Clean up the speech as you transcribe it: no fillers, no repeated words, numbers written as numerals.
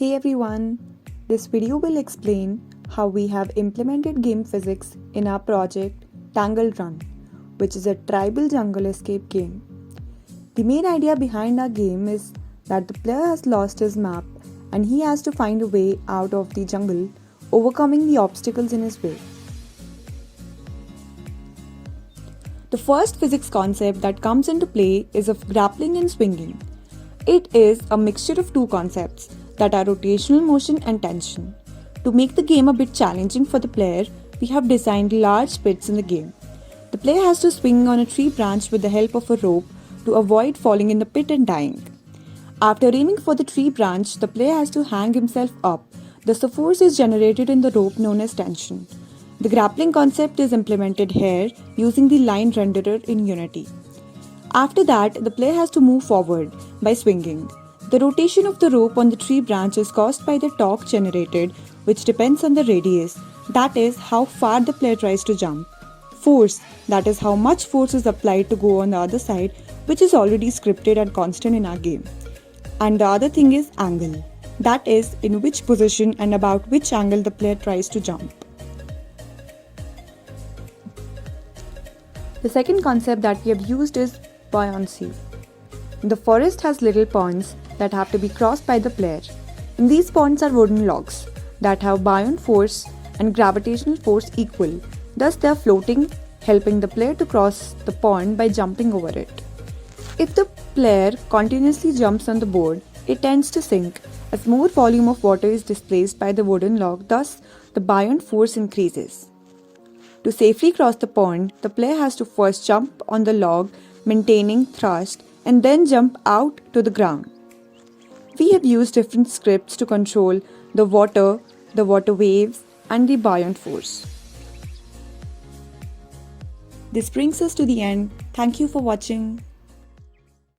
Hey everyone, this video will explain how we have implemented game physics in our project Tangle Run, which is a tribal jungle escape game. The main idea behind our game is that the player has lost his map and he has to find a way out of the jungle, overcoming the obstacles in his way. The first physics concept that comes into play is of grappling and swinging. It is a mixture of two concepts that are rotational motion and tension. To make the game a bit challenging for the player, we have designed large pits in the game. The player has to swing on a tree branch with the help of a rope to avoid falling in the pit and dying. After aiming for the tree branch, the player has to hang himself up. Thus, the force is generated in the rope known as tension. The grappling concept is implemented here using the line renderer in Unity. After that, the player has to move forward by swinging. The rotation of the rope on the tree branch is caused by the torque generated, which depends on the radius, that is, how far the player tries to jump. Force, that is, how much force is applied to go on the other side, which is already scripted and constant in our game. And the other thing is angle, that is, in which position and about which angle the player tries to jump. The second concept that we have used is buoyancy. The forest has little ponds that have to be crossed by the player. In these ponds are wooden logs that have buoyant force and gravitational force equal. Thus they are floating, helping the player to cross the pond by jumping over it. If the player continuously jumps on the board, it tends to sink as more volume of water is displaced by the wooden log, thus the buoyant force increases. To safely cross the pond, the player has to first jump on the log, maintaining thrust, and then jump out to the ground. We have used different scripts to control the water waves, and the buoyant force. This brings us to the end. Thank you for watching.